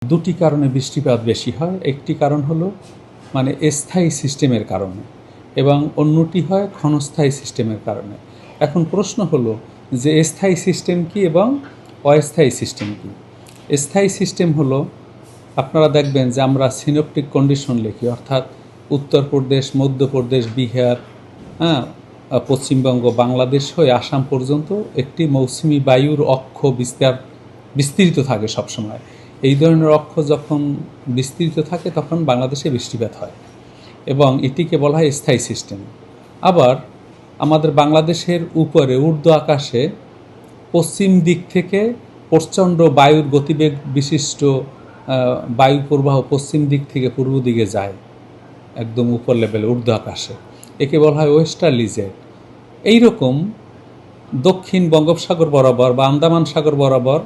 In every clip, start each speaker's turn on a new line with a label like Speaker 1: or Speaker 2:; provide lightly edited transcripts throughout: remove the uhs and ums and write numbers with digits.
Speaker 1: দুটি কারণে বৃষ্টিপাত বেশি হয়। একটি কারণ হলো মানে স্থায়ী সিস্টেমের কারণে এবং অন্যটি হয় ক্ষণস্থায়ী সিস্টেমের কারণে। এখন প্রশ্ন হলো যে স্থায়ী সিস্টেম কি এবং অস্থায়ী সিস্টেম কি? স্থায়ী সিস্টেম হলো আপনারা দেখবেন যে আমরা সিনপটিক কন্ডিশন লিখি, অর্থাৎ উত্তরপ্রদেশ, মধ্যপ্রদেশ, বিহার, পশ্চিমবঙ্গ, বাংলাদেশ হয়ে আসাম পর্যন্ত একটি মৌসুমি বায়ুর অক্ষ বিস্তৃত থাকে সবসময়। এই ধরনের অক্ষ যখন বিস্তৃত থাকে তখন বাংলাদেশে বৃষ্টিপাত হয় এবং এটিকে বলা হয় স্থায়ী সিস্টেম। আবার আমাদের বাংলাদেশের উপরে ঊর্ধ্ব আকাশে পশ্চিম দিক থেকে প্রচণ্ড বায়ুর গতিবেগ বিশিষ্ট বায়ু প্রবাহ পশ্চিম দিক থেকে পূর্ব দিকে যায় একদম উপর লেভেলে ঊর্ধ্ব আকাশে, একে বলা হয় ওয়েস্টার্লি জেট। এইরকম দক্ষিণ বঙ্গোপসাগর বরাবর বা আন্দামান সাগর বরাবর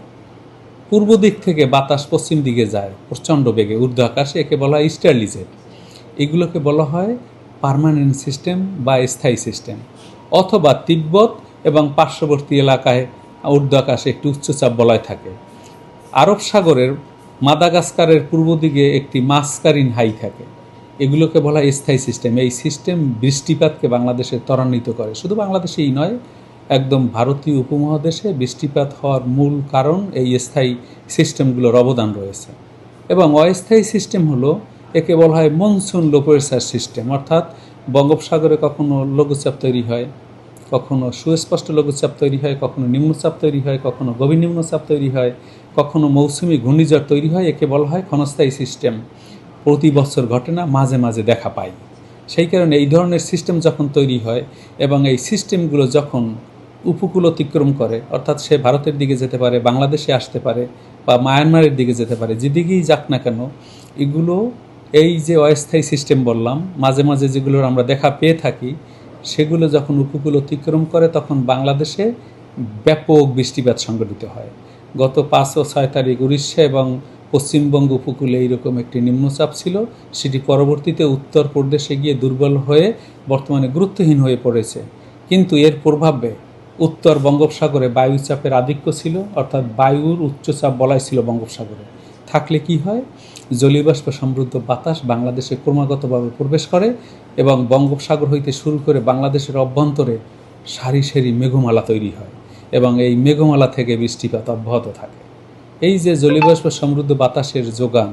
Speaker 1: পূর্ব দিক থেকে বাতাস পশ্চিম দিকে যায় প্রচণ্ড বেগে ঊর্ধ্ব আকাশে, একে বলা হয় ইস্টার্লি জেট। এগুলোকে বলা হয় পার্মানেন্ট সিস্টেম বা স্থায়ী সিস্টেম। অথবা তিব্বত এবং পার্শ্ববর্তী এলাকায় ঊর্ধ্ব আকাশে একটি উচ্চচাপ বলয় থাকে। আরব সাগরের মাদাগাস্কারের পূর্ব দিকে একটি মাসকারিন হাই থাকে। এগুলোকে বলা হয় স্থায়ী সিস্টেম। এই সিস্টেম বৃষ্টিপাতকে বাংলাদেশে ত্বরান্বিত করে। শুধু বাংলাদেশেই নয়, একদম ভারতীয় উপমহাদেশে বৃষ্টিপাত হওয়ার মূল কারণ এই স্থায়ী সিস্টেমগুলোর অবদান রয়েছে। এবং অস্থায়ী সিস্টেম হলো, একে বলা হয় মনসুন লো প্রেসার সিস্টেম, অর্থাৎ বঙ্গোপসাগরে কখনো লঘুচাপ তৈরি হয়, কখনো সুস্পষ্ট লঘুচাপ তৈরি হয়, কখনো নিম্নচাপ তৈরি হয়, কখনো গভীর নিম্নচাপ তৈরি হয়, কখনো মৌসুমি ঘূর্ণিঝড় তৈরি হয়। একে বলা হয় ক্ষণস্থায়ী সিস্টেম। প্রতি বছর ঘটে না, মাঝে মাঝে দেখা পাই। সেই কারণে এই ধরনের সিস্টেম যখন তৈরি হয় এবং এই সিস্টেমগুলো যখন উপকূল অতিক্রম করে, অর্থাৎ সে ভারতের দিকে যেতে পারে, বাংলাদেশে আসতে পারে বা মায়ানমারের দিকে যেতে পারে, যেদিকেই যাক না কেন, এগুলো এই যে অস্থায়ী সিস্টেম বললাম, মাঝে মাঝে যেগুলোর আমরা দেখা পেয়ে থাকি, সেগুলো যখন উপকূল অতিক্রম করে তখন বাংলাদেশে ব্যাপক বৃষ্টিপাত সংঘটিত হয়। গত 5 ও 6 তারিখ উড়িষ্যা এবং পশ্চিমবঙ্গ উপকূলে এইরকম একটি নিম্নচাপ ছিল, সেটি পরবর্তীতে উত্তরপ্রদেশে গিয়ে দুর্বল হয়ে বর্তমানে গুরুত্বহীন হয়ে পড়েছে। কিন্তু এর প্রভাবে উত্তর বঙ্গোপসাগরে বায়ুচাপের আধিক্য ছিল, অর্থাৎ বায়ুর উচ্চচাপ বলয় ছিল বঙ্গোপসাগরে। থাকলে কি হয়, জলীয়বাষ্প সমৃদ্ধ বাতাস বাংলাদেশে ক্রমাগতভাবে প্রবেশ করে এবং বঙ্গোপসাগর হইতে শুরু করে বাংলাদেশের অভ্যন্তরে সারি সারি মেঘমালা তৈরি হয় এবং এই মেঘমালা থেকে বৃষ্টিপাত অব্যাহত থাকে। এই যে জলীয়বাষ্প সমৃদ্ধ বাতাসের যোগান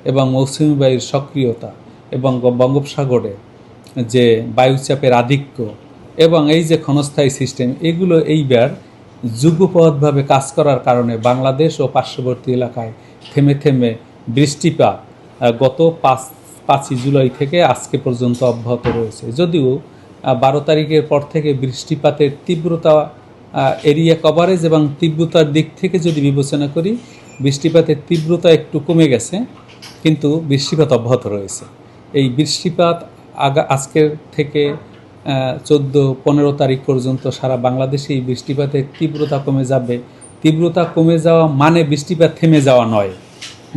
Speaker 1: এবং মৌসুমী বায়ুর সক্রিয়তা এবং বঙ্গোপসাগরে যে বায়ুচাপের আধিক্য এবং এই যে ক্ষণস্থায়ী সিস্টেম, এগুলো এইবার যুগপৎভাবে কাজ করার কারণে বাংলাদেশ ও পার্শ্ববর্তী এলাকায় থেমে থেমে বৃষ্টিপাত গত 5ই জুলাই থেকে আজকে পর্যন্ত অব্যাহত রয়েছে। যদিও 12 তারিখের পর থেকে বৃষ্টিপাতের তীব্রতা, এরিয়া কভারেজ এবং তীব্রতার দিক থেকে যদি বিবেচনা করি, বৃষ্টিপাতের তীব্রতা একটু কমে গেছে, কিন্তু বৃষ্টিপাত অব্যাহত রয়েছে। এই বৃষ্টিপাত আজকের থেকে 14-15 তারিখ পর্যন্ত সারা বাংলাদেশে এই বৃষ্টিপাতের তীব্রতা কমে যাবে। তীব্রতা কমে যাওয়া মানে বৃষ্টিপাত থেমে যাওয়া নয়,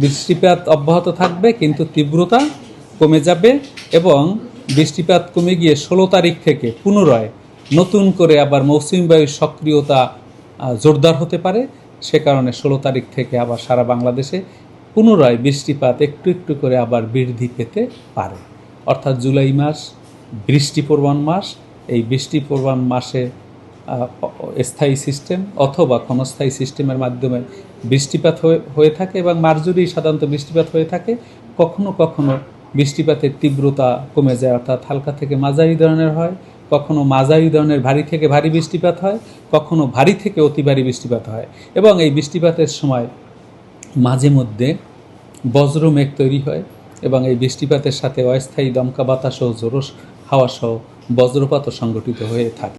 Speaker 1: বৃষ্টিপাত অব্যাহত থাকবে কিন্তু তীব্রতা কমে যাবে এবং বৃষ্টিপাত কমে গিয়ে 16 তারিখ থেকে পুনরায় নতুন করে আবার মৌসুমী বায়ুর সক্রিয়তা জোরদার হতে পারে। সে কারণে 16 তারিখ থেকে আবার সারা বাংলাদেশে পুনরায় বৃষ্টিপাত একটু একটু করে আবার বৃদ্ধি পেতে পারে। অর্থাৎ জুলাই মাস বৃষ্টিপ্রবণ মাস। এই বৃষ্টিপ্রবণ মাসে স্থায়ী সিস্টেম অথবা ক্ষণস্থায়ী সিস্টেমের মাধ্যমে বৃষ্টিপাত হয়ে থাকে এবং মার্জুরি সাধারণত বৃষ্টিপাত হয়ে থাকে। কখনো কখনো বৃষ্টিপাতের তীব্রতা কমে যায়, অর্থাৎ হালকা থেকে মাঝারি ধরনের হয়, কখনো মাঝারি ধরনের ভারী থেকে ভারী বৃষ্টিপাত হয়, কখনো ভারী থেকে অতি ভারী বৃষ্টিপাত হয়। এবং এই বৃষ্টিপাতের সময় মাঝে মধ্যে বজ্রমেঘ তৈরি হয় এবং এই বৃষ্টিপাতের সাথে অস্থায়ী দমকা বাতাস ও জোরস হাওয়া সহ বজ্রপাতও সংঘটিত হয়ে থাকে।